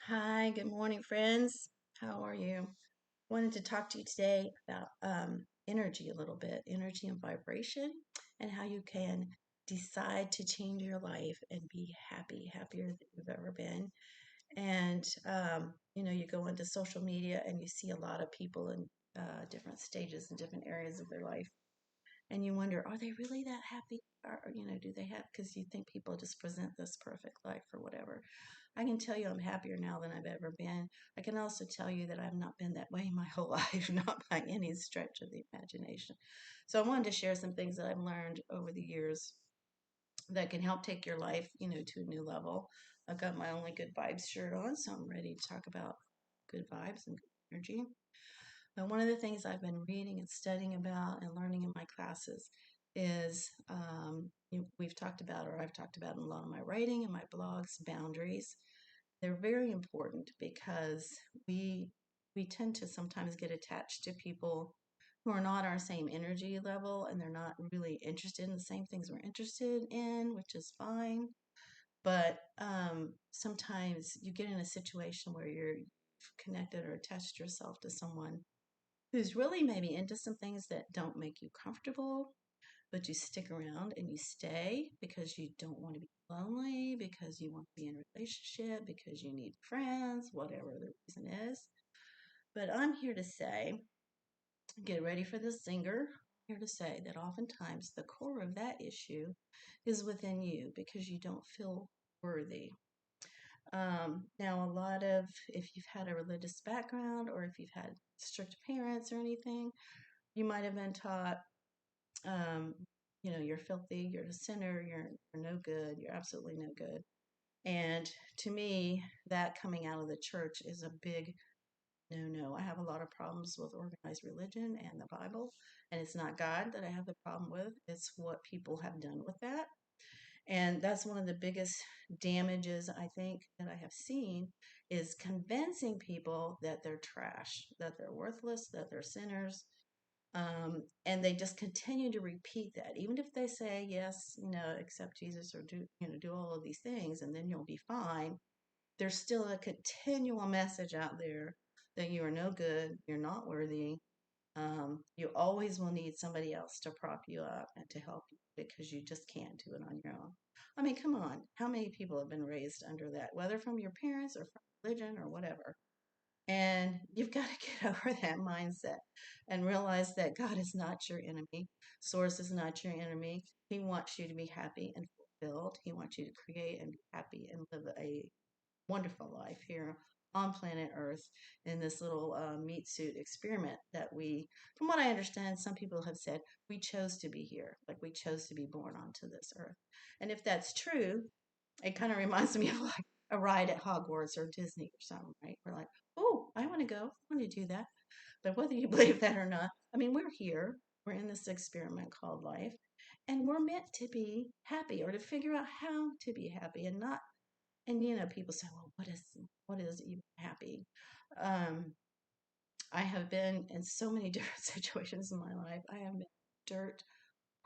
Hi, good morning, friends. How are you? Wanted to talk to you today about energy a little bit, energy and vibration, and how you can decide to change your life and be happy, happier than you've ever been. And you go into social media and you see a lot of people in different stages and different areas of their life, and you wonder, are they really that happy? Or, do they have, because you think people just present this perfect life or whatever. I can tell you I'm happier now than I've ever been. I can also tell you that I've not been that way my whole life, not by any stretch of the imagination. So I wanted to share some things that I've learned over the years that can help take your life, to a new level. I've got my Only Good Vibes shirt on, so I'm ready to talk about good vibes and good energy. But one of the things I've been reading and studying about and learning in my classes is we've talked about, or I've talked about in a lot of my writing and my blogs, boundaries. They're very important because we we tend to sometimes get attached to people who are not our same energy level, and they're not really interested in the same things we're interested in, which is fine. But sometimes you get in a situation where you're connected or attached yourself to someone who's really maybe into some things that don't make you comfortable, but you stick around and you stay because you don't want to be lonely, because you want to be in a relationship, because you need friends, whatever the reason is. But I'm here to say, get ready for the singer. I'm here to say that oftentimes the core of that issue is within you because you don't feel worthy. Now, a lot of, if you've had a religious background or if you've had strict parents or anything, you might have been taught, um, you're filthy, you're a sinner, you're no good, you're absolutely no good. And to me, that coming out of the church is a big no, no. I have a lot of problems with organized religion and the Bible, and it's not God that I have the problem with, it's what people have done with that. And that's one of the biggest damages I think that I have seen is convincing people that they're trash, that they're worthless, that they're sinners. And they just continue to repeat that, even if they say yes, accept Jesus or do all of these things, and then you'll be fine. There's still a continual message out there that you are no good, you're not worthy. You always will need somebody else to prop you up and to help you because you just can't do it on your own. I mean, come on. How many people have been raised under that, whether from your parents or from religion or whatever? And you've got to get over that mindset and realize that God is not your enemy. Source is not your enemy. He wants you to be happy and fulfilled. He wants you to create and be happy and live a wonderful life here on planet Earth in this little meat suit experiment that we, from what I understand, some people have said we chose to be here, like we chose to be born onto this earth. And if that's true, it kind of reminds me of like a ride at Hogwarts or Disney or something, right? We're like, oh, I want to go, I want to do that. But whether you believe that or not, I mean, we're here, we're in this experiment called life, and we're meant to be happy or to figure out how to be happy and not. And people say, well, what is even happy? Um, I have been in so many different situations in my life. I have been dirt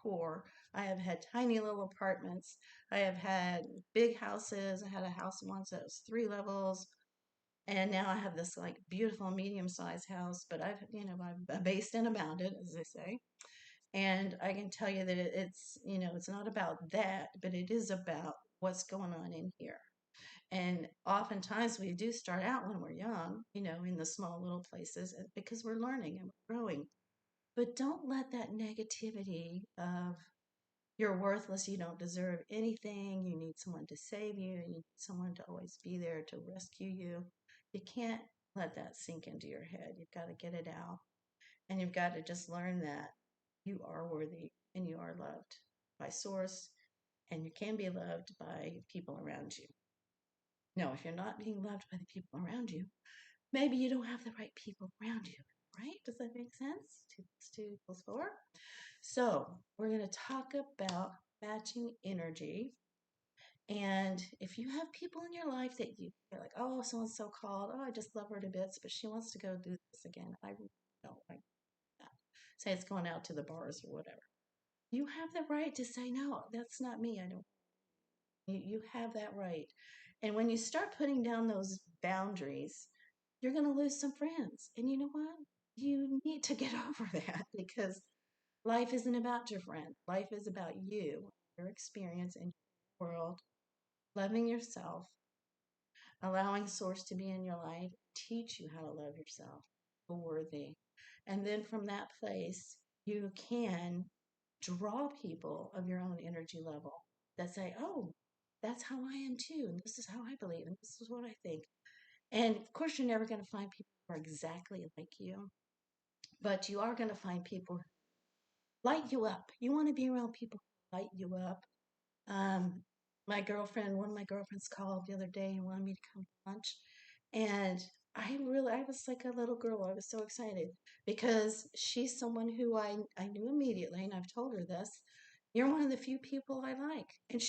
poor. I have had tiny little apartments. I have had big houses. I had a house once that was 3 levels. And now I have this like beautiful medium-sized house, but I've based and abounded, as they say. And I can tell you that it's not about that, but it is about what's going on in here. And oftentimes we do start out when we're young, in the small little places because we're learning and we're growing. But don't let that negativity of you're worthless, you don't deserve anything, you need someone to save you, you need someone to always be there to rescue you. You can't let that sink into your head. You've got to get it out. And you've got to just learn that you are worthy and you are loved by Source, and you can be loved by people around you. No, if you're not being loved by the people around you, maybe you don't have the right people around you, right? Does that make sense? 2 plus 2 equals 4. So, we're going to talk about matching energy. And if you have people in your life that you're like, oh, someone's so called, oh, I just love her to bits, but she wants to go do this again. I really don't like that. Say it's going out to the bars or whatever. You have the right to say, no, that's not me. I don't. You have that right. And when you start putting down those boundaries, you're going to lose some friends. And you know what? You need to get over that because life isn't about your friend. Life is about you, your experience in your world, loving yourself, allowing Source to be in your life, teach you how to love yourself, feel worthy. And then from that place, you can draw people of your own energy level that say, oh, that's how I am too. And this is how I believe. And this is what I think. And of course, you're never going to find people who are exactly like you, but you are going to find people who light you up. You want to be around people who light you up. Um, one of my girlfriends called the other day and wanted me to come to lunch. And I was like a little girl. I was so excited because she's someone who I knew immediately. And I've told her this. You're one of the few people I like. And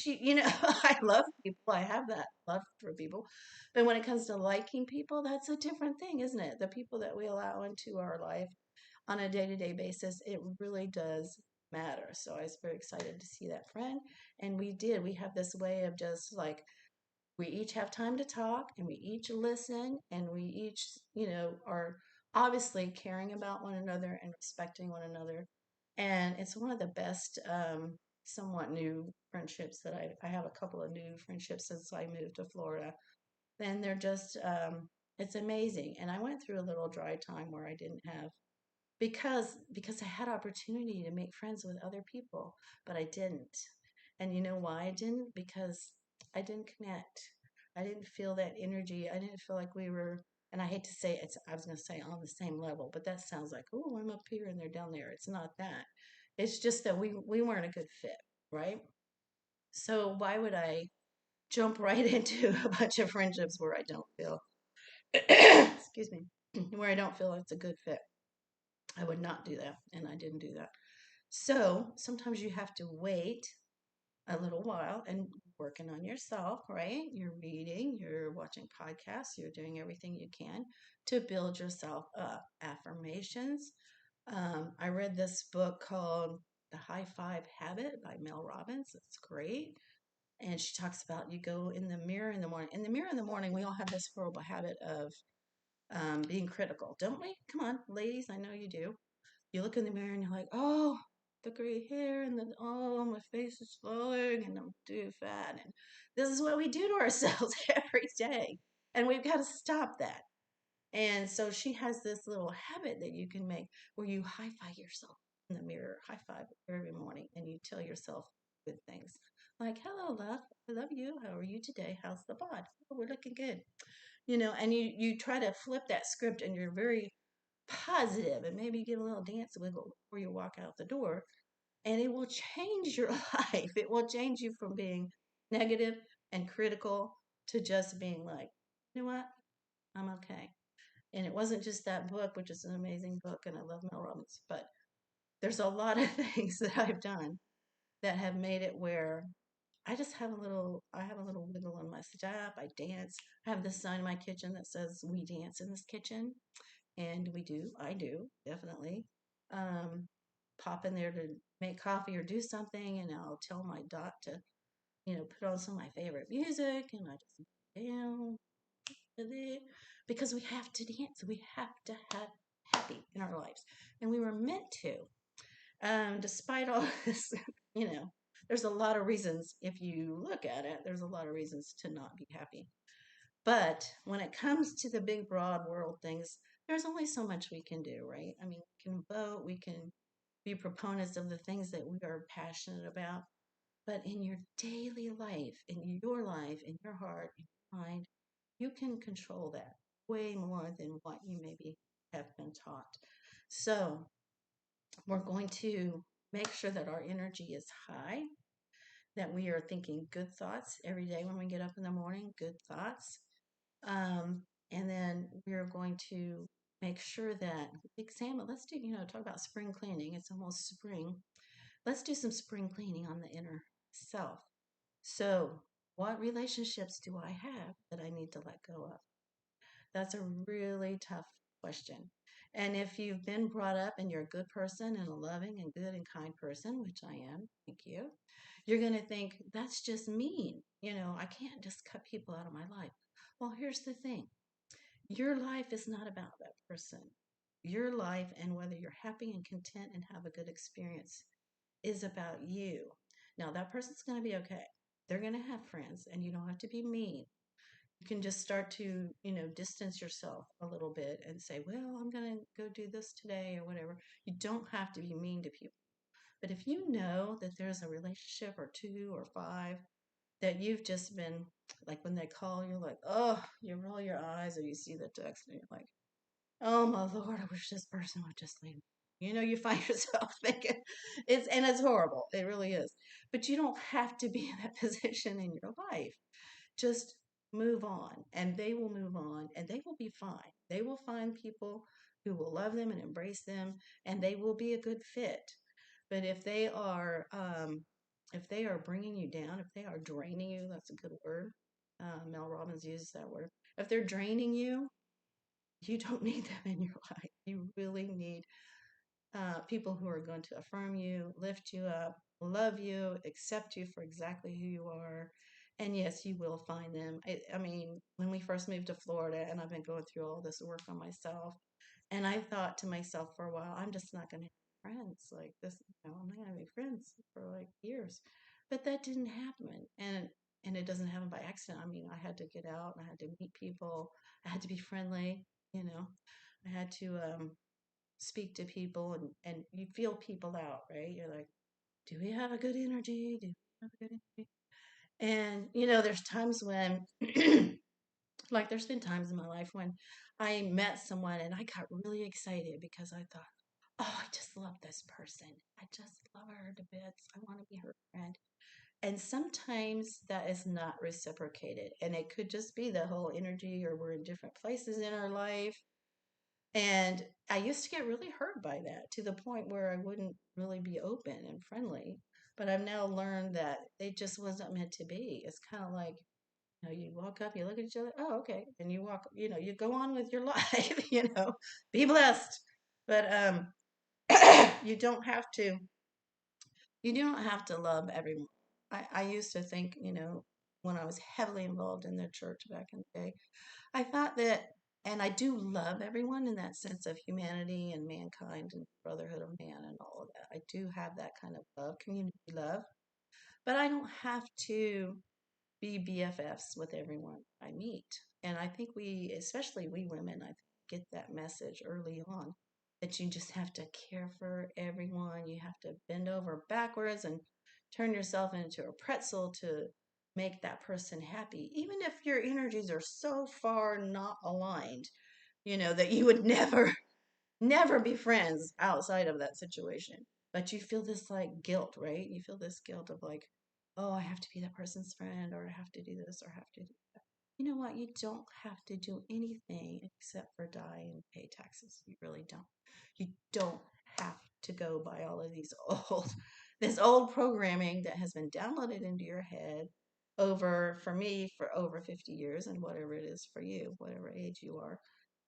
I love people. I have that love for people. But when it comes to liking people, that's a different thing, isn't it? The people that we allow into our life on a day to day basis, it really does matter. So I was very excited to see that friend. And we did. We have this way of just like, we each have time to talk and we each listen and we each, are obviously caring about one another and respecting one another. And it's one of the best, somewhat new friendships that I have a couple of new friendships since I moved to Florida. And they're just, it's amazing. And I went through a little dry time where I didn't have because I had opportunity to make friends with other people, but I didn't. And you know why I didn't? Because I didn't connect. I didn't feel that energy. I didn't feel like we were, and I hate to say it, I was going to say on the same level, but that sounds like, oh, I'm up here and they're down there. It's not that. It's just that we weren't a good fit, right? So why would I jump right into a bunch of friendships where I don't feel, excuse me, where I don't feel it's a good fit? I would not do that, and I didn't do that. So sometimes you have to wait a little while and working on yourself, right? You're reading, you're watching podcasts, you're doing everything you can to build yourself up. Affirmations. I read this book called The High Five Habit by Mel Robbins. It's great. And she talks about you go in the mirror in the morning. In the mirror in the morning, we all have this horrible habit of being critical, don't we? Come on, ladies, I know you do. You look in the mirror and you're like, oh, the gray hair and then oh, my face is falling and I'm too fat. And this is what we do to ourselves every day. And we've got to stop that. And so she has this little habit that you can make where you high five yourself in the mirror, high five every morning, and you tell yourself good things like, hello, love. I love you. How are you today? How's the bod? Oh, we're looking good. And you try to flip that script and you're very positive and maybe get a little dance wiggle before you walk out the door and it will change your life. It will change you from being negative and critical to just being like, you know what, I'm okay. And it wasn't just that book, which is an amazing book and I love Mel Robbins, but there's a lot of things that I've done that have made it where I have a little wiggle on my step. I dance. I have this sign in my kitchen that says we dance in this kitchen. And I do, definitely. Um, Pop in there to make coffee or do something, and I'll tell my dot to, put on some of my favorite music, and I just down with it because we have to dance. We have to have happy in our lives, and we were meant to. Despite all this, you know, there's a lot of reasons. If you look at it, there's a lot of reasons to not be happy. But when it comes to the big, broad world things, there's only so much we can do, right? I mean, we can vote, we can be proponents of the things that we are passionate about. But in your daily life, in your heart, in your mind, you can control that way more than what you maybe have been taught. So we're going to make sure that our energy is high, that we are thinking good thoughts every day when we get up in the morning, good thoughts. And then we're going to make sure that examine, let's do, talk about spring cleaning. It's almost spring. Let's do some spring cleaning on the inner self. So, what relationships do I have that I need to let go of? That's a really tough question. And if you've been brought up and you're a good person and a loving and good and kind person, which I am, thank you, you're going to think, that's just mean. I can't just cut people out of my life. Well, here's the thing, your life is not about that person. Your life, and whether you're happy and content and have a good experience, is about you. Now, that person's going to be okay. They're going to have friends, and you don't have to be mean. You can just start to, distance yourself a little bit and say, well, I'm going to go do this today or whatever. You don't have to be mean to people. But if you know that there's a relationship or two or five that you've just been, like when they call, you're like, oh, you roll your eyes or you see the text and you're like, oh my Lord, I wish this person would just leave me. You find yourself thinking and it's horrible. It really is. But you don't have to be in that position in your life. Just move on, and they will move on, and they will be fine. They will find people who will love them and embrace them, and they will be a good fit. But if they are bringing you down, if they are draining you, that's a good word. Mel Robbins uses that word. If they're draining you, you don't need them in your life. You really need people who are going to affirm you, lift you up, love you, accept you for exactly who you are. And yes, you will find them. I mean, when we first moved to Florida, and I've been going through all this work on myself, and I thought to myself for a while, I'm just not going to have friends like this. I'm not going to make friends for like years. But that didn't happen. And it doesn't happen by accident. I mean, I had to get out and I had to meet people. I had to be friendly, you know. I had to speak to people, and you feel people out, right? You're like, do we have a good energy? Do we have a good energy? And there's times when like there's been times in my life when I met someone and I got really excited because I thought, oh, I just love this person. I just love her to bits. I want to be her friend. And sometimes that is not reciprocated. And it could just be the whole energy, or we're in different places in our life. And I used to get really hurt by that, to the point where I wouldn't really be open and friendly. But I've now learned that it just wasn't meant to be. It's kind of like, you walk up, you look at each other, oh, okay. And you walk, you go on with your life, be blessed. But you don't have to, you don't have to love everyone. I used to think, when I was heavily involved in the church back in the day, I thought that, and I do love everyone in that sense of humanity and mankind and brotherhood of man and all of that. I do have that kind of love, community love, but I don't have to be BFFs with everyone I meet. And I think we, especially we women, I get that message early on that you just have to care for everyone. You have to bend over backwards and turn yourself into a pretzel to make that person happy, even if your energies are so far not aligned, that you would never be friends outside of that situation. But you feel this like guilt, right? You feel this guilt of like, oh, I have to be that person's friend, or I have to do this, or I have to do that. You know what? You don't have to do anything except for die and pay taxes. You really don't. You don't have to go by all of this old programming that has been downloaded into your head for me, for over 50 years, and whatever it is for you, whatever age you are.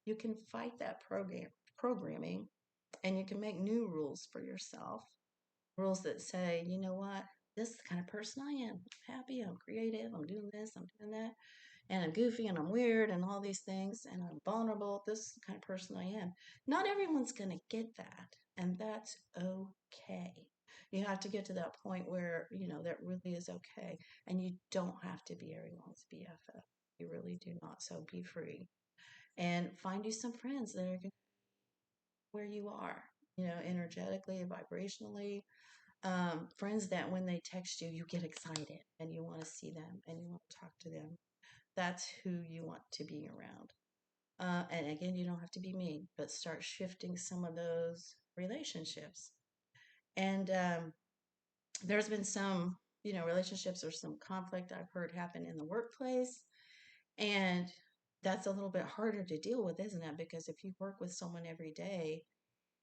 You can fight that programming, and you can make new rules for yourself. Rules that say, you know what, this is the kind of person I am. I'm happy, I'm creative, I'm doing this, I'm doing that, and I'm goofy and I'm weird and all these things, and I'm vulnerable. This is the kind of person I am. Not everyone's going to get that, and that's okay. You have to get to that point where, that really is okay. And you don't have to be everyone's BFF. You really do not. So be free and find you some friends that are where you are, energetically, vibrationally. Friends that when they text you, you get excited and you want to see them and you want to talk to them. That's who you want to be around. And again, you don't have to be mean, but start shifting some of those relationships. And there's been some, relationships or some conflict I've heard happen in the workplace. And that's a little bit harder to deal with, isn't it? Because if you work with someone every day,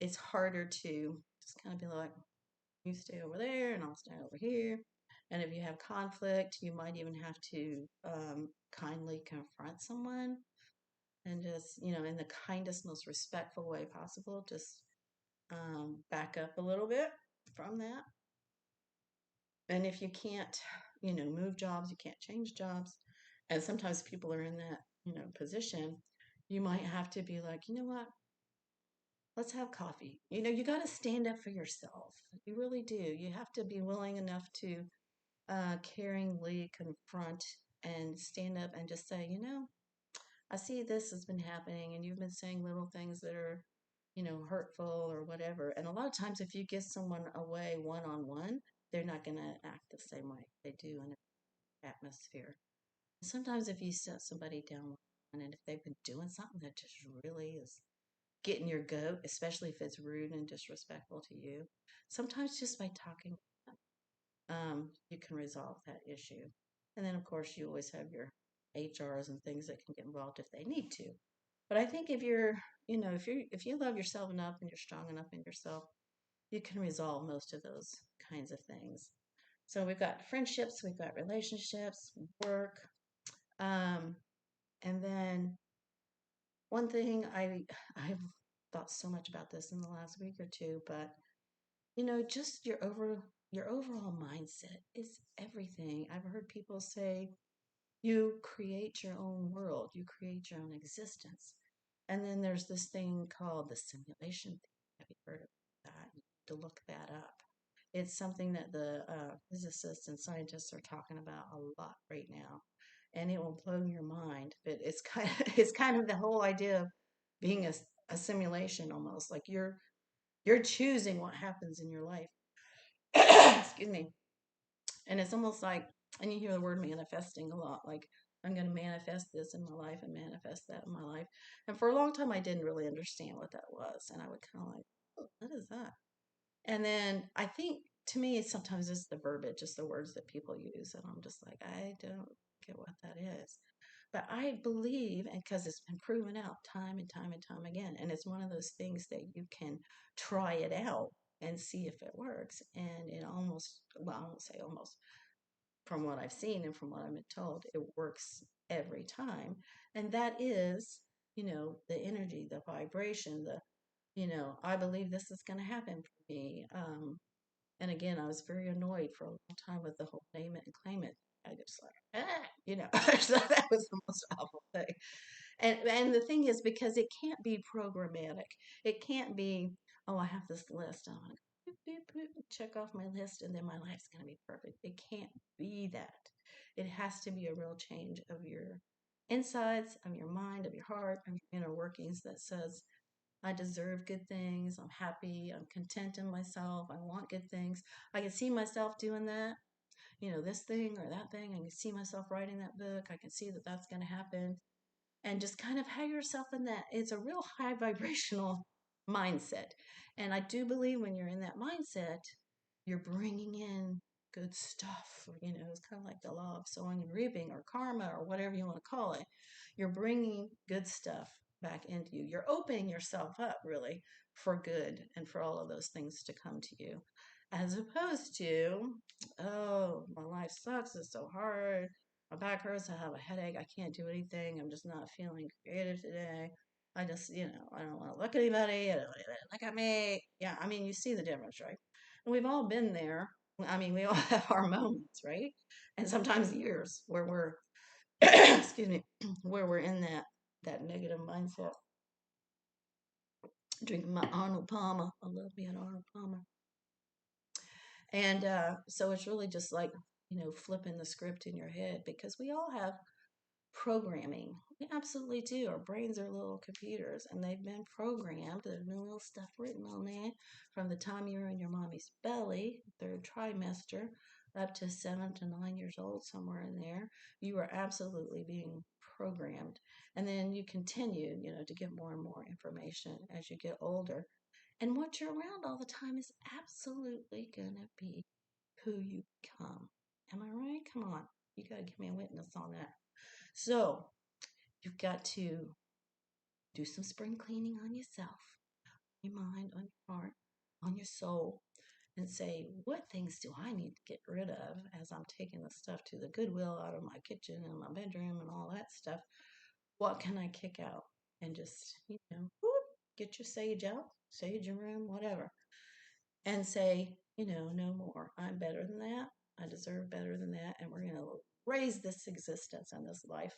it's harder to just kind of be like, you stay over there and I'll stay over here. And if you have conflict, you might even have to kindly confront someone. and just, in the kindest, most respectful way possible, just back up a little bit from that. And if you can't, move jobs, you can't change jobs. And sometimes people are in that, position. You might have to be like, you know what? Let's have coffee. You got to stand up for yourself. You really do. You have to be willing enough to caringly confront and stand up and just say, I see this has been happening, and you've been saying little things that are, hurtful or whatever. And a lot of times, if you give someone away one on one, they're not going to act the same way they do in an atmosphere. Sometimes, if you set somebody down and if they've been doing something that just really is getting your goat, especially if it's rude and disrespectful to you, sometimes just by talking, you can resolve that issue. And then, of course, you always have your HRs and things that can get involved if they need to. But I think if you're, if you love yourself enough and you're strong enough in yourself, you can resolve most of those kinds of things. So we've got friendships, we've got relationships, work, um, and then one thing I've thought so much about this in the last week or two, but just your overall mindset is everything. I've heard people say you create your own world, you create your own existence. And then there's this thing called the simulation theory. Have you heard of that? You have to look that up. It's something that the physicists and scientists are talking about a lot right now, and it will blow your mind. But it's kind of the whole idea of being a simulation, almost like you're choosing what happens in your life. Excuse me. And it's almost like, and you hear the word manifesting a lot, like I'm going to manifest this in my life and manifest that in my life. And for a long time, I didn't really understand what that was. And I would kind of like, oh, what is that? And then I think to me, sometimes it's the verbiage, just the words that people use. And I'm just like, I don't get what that is. But I believe, and because it's been proven out time and time and time again, and it's one of those things that you can try it out and see if it works. And it almost, well, I won't say almost, from what I've seen and from what I've been told, it works every time. And that is, the energy, the vibration, I believe this is going to happen for me. And again, I was very annoyed for a long time with the whole name it and claim it. I just like, so that was the most awful thing. And the thing is, because it can't be programmatic. It can't be, oh, I have this list. I'm going to check off my list and then my life's going to be perfect. It can't be that. It has to be a real change of your insides, of your mind, of your heart, of your inner workings that says, I deserve good things. I'm happy. I'm content in myself. I want good things. I can see myself doing that, this thing or that thing. I can see myself writing that book. I can see that that's going to happen, and just kind of have yourself in that. It's a real high vibrational mindset. And I do believe when you're in that mindset, you're bringing in good stuff. It's kind of like the law of sowing and reaping or karma or whatever you want to call it. You're bringing good stuff back into you. You're opening yourself up really for good and for all of those things to come to you. As opposed to, oh, my life sucks. It's so hard. My back hurts. I have a headache. I can't do anything. I'm just not feeling creative today. I just, I don't want to look at anybody. I don't want to look at me. Yeah, I mean, you see the difference, right? And we've all been there. I mean, we all have our moments, right? And sometimes years where we're, excuse me, where we're in that negative mindset. Drinking my Arnold Palmer. I love me an Arnold Palmer. And so it's really just like, flipping the script in your head, because we all have programming. We absolutely do. Our brains are little computers and they've been programmed. There's been little stuff written on there from the time you were in your mommy's belly, third trimester, up to 7 to 9 years old, somewhere in there. You are absolutely being programmed. And then you continue, to get more and more information as you get older. And what you're around all the time is absolutely going to be who you become. Am I right? Come on. You got to give me a witness on that. So you've got to do some spring cleaning on yourself, your mind, on your heart, on your soul, and say, what things do I need to get rid of as I'm taking the stuff to the Goodwill out of my kitchen and my bedroom and all that stuff? What can I kick out? and just, whoop, get your sage your room, whatever, and say, no more. I'm better than that. I deserve better than that. And we're going to raise this existence and this life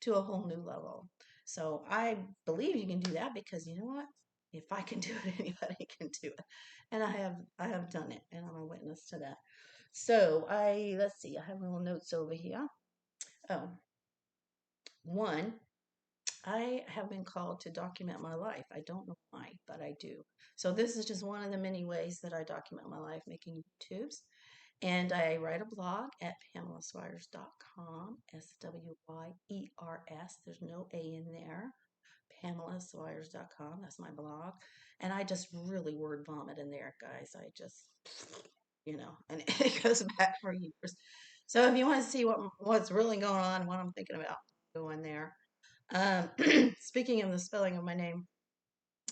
to a whole new level. So I believe you can do that because you know what? If I can do it, anybody can do it. And I have done it, and I'm a witness to that. So let's see, I have little notes over here. Oh, one, I have been called to document my life. I don't know why, but I do. So this is just one of the many ways that I document my life, making YouTubes. And I write a blog at PamelaSwyers.com, Swyer. There's no A in there. PamelaSwyers.com. That's my blog. And I just really word vomit in there, guys. I just, and it goes back for years. So if you want to see what's really going on, what I'm thinking about, go in there. Speaking of the spelling of my name,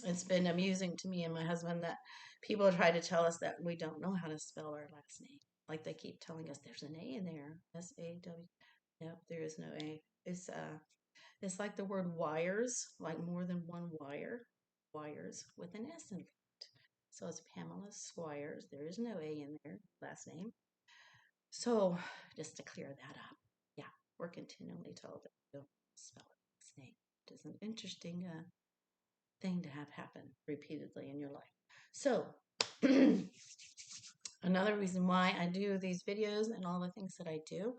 it's been amusing to me and my husband that people try to tell us that we don't know how to spell our last name. Like they keep telling us there's an A in there. S-A-W. No, there is no A. It's like the word wires, like more than one wire. Wires with an S in front. So it's Pamela Swyers. There is no A in there, last name. So just to clear that up, yeah, we're continually told that we don't spell it last name. It is an interesting thing to have happen repeatedly in your life. So, another reason why I do these videos and all the things that I do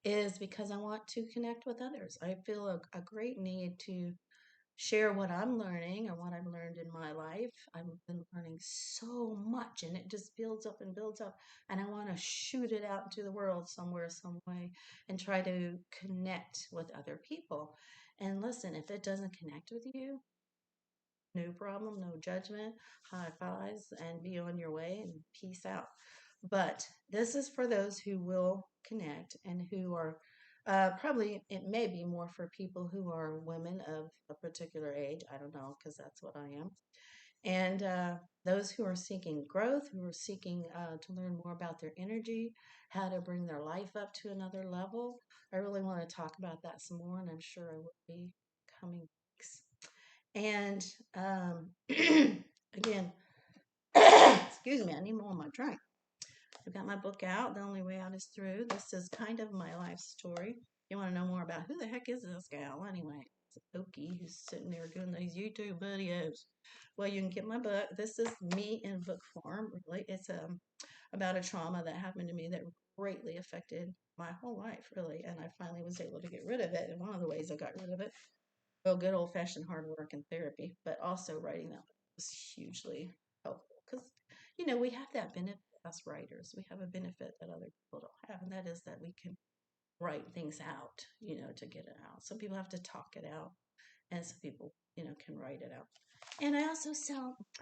is because I want to connect with others. I feel a great need to share what I'm learning or what I've learned in my life. I've been learning so much and it just builds up and builds up. And I want to shoot it out into the world somewhere, some way, and try to connect with other people. And listen, if it doesn't connect with you, no problem, no judgment, high fives, and be on your way and peace out. But this is for those who will connect and who are probably, it may be more for people who are women of a particular age. I don't know, because that's what I am. And those who are seeking growth, who are seeking to learn more about their energy, how to bring their life up to another level. I really want to talk about that some more, and I'm sure I will be coming weeks. And again, excuse me, I need more on my drink. I've got my book out. The Only Way Out is Through. This is kind of my life story. You want to know more about who the heck is this gal anyway? It's Okie who's sitting there doing these YouTube videos. Well, you can get my book. This is me in book form. Really, it's about a trauma that happened to me that greatly affected my whole life, really. And I finally was able to get rid of it. And one of the ways I got rid of it, well, good old fashioned hard work and therapy, but also writing that was hugely helpful because, we have that benefit, us writers. We have a benefit that other people don't have, and that is that we can write things out, to get it out. Some people have to talk it out, and some people, can write it out. And I also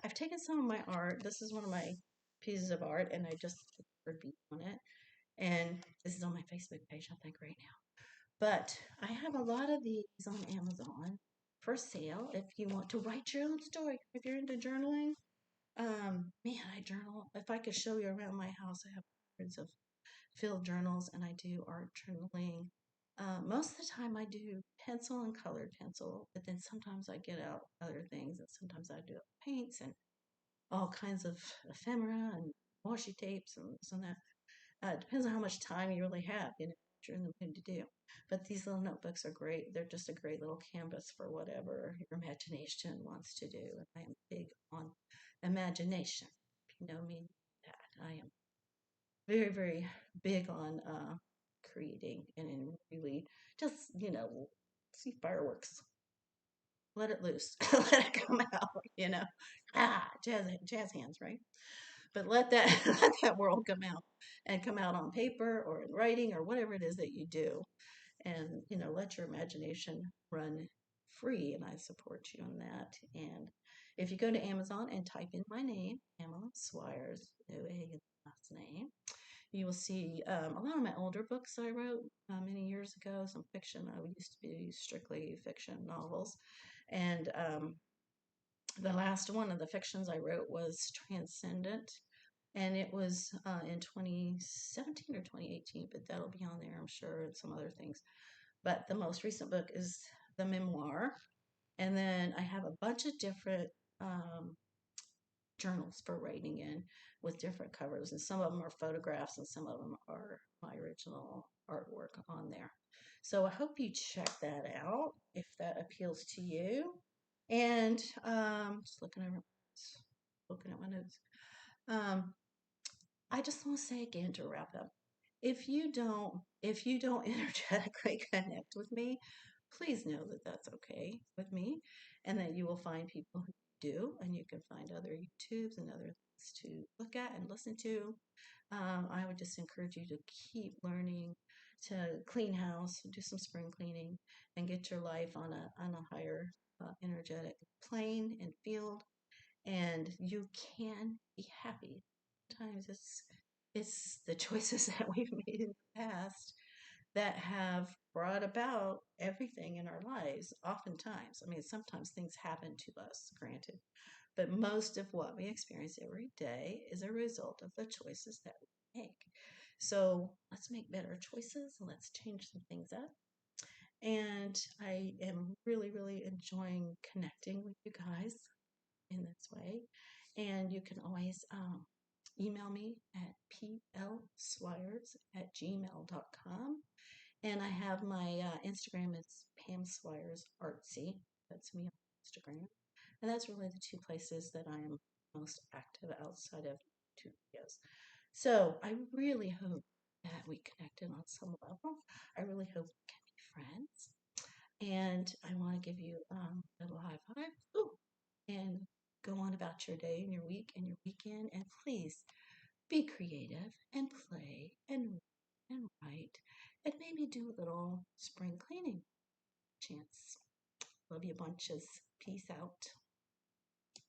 I've taken some of my art. This is one of my pieces of art, and I just put a beat on it. And this is on my Facebook page, I think, right now. But I have a lot of these on Amazon for sale if you want to write your own story. If you're into journaling, man, I journal. If I could show you around my house, I have hundreds of filled journals and I do art journaling. Most of the time I do pencil and colored pencil, but then sometimes I get out other things and sometimes I do paints and all kinds of ephemera and washi tapes and this and that. It depends on how much time you really have, what you're in the mood to do. But these little notebooks are great. They're just a great little canvas for whatever your imagination wants to do. And I am big on imagination. If you know me, that I am very, very big on creating and really just, see fireworks. Let it loose. Let it come out, jazz hands, right? But let that let that world come out and come out on paper or in writing or whatever it is that you do, and let your imagination run free. And I support you on that. And if you go to Amazon and type in my name, Pamela Swyers, no A in the last name, you will see a lot of my older books I wrote many years ago. Some fiction. I used to be strictly fiction novels, and the last one of the fictions I wrote was Transcendent, and it was in 2017 or 2018, but that'll be on there, I'm sure, and some other things. But the most recent book is the memoir, And then I have a bunch of different um, journals for writing in with different covers, and some of them are photographs and some of them are my original artwork on there. So I hope you check that out if that appeals to you. And just looking at my notes. Um, I just want to say again to wrap up, if you don't energetically connect with me, please know that that's okay with me, and that you will find people who do, and you can find other YouTubes and other things to look at and listen to. I would just encourage you to keep learning to clean house, do some spring cleaning, and get your life on a higher energetic plane and field, and you can be happy. Sometimes it's the choices that we've made in the past that have brought about everything in our lives. Oftentimes, I mean, sometimes things happen to us, granted, but most of what we experience every day is a result of the choices that we make. So let's make better choices and let's change some things up. And I am really, really enjoying connecting with you guys in this way. And you can always email me at plswyers@gmail.com. And I have my Instagram, it's Pam Swyers Artsy. That's me on Instagram. And that's really the two places that I am most active outside of YouTube videos. So I really hope that we connected on some level. I really hope we can be friends. And I want to give you a little high five. Ooh, and go on about your day and your week and your weekend. And please be creative and play and write and maybe do a little spring cleaning chance. Love you bunches. Peace out.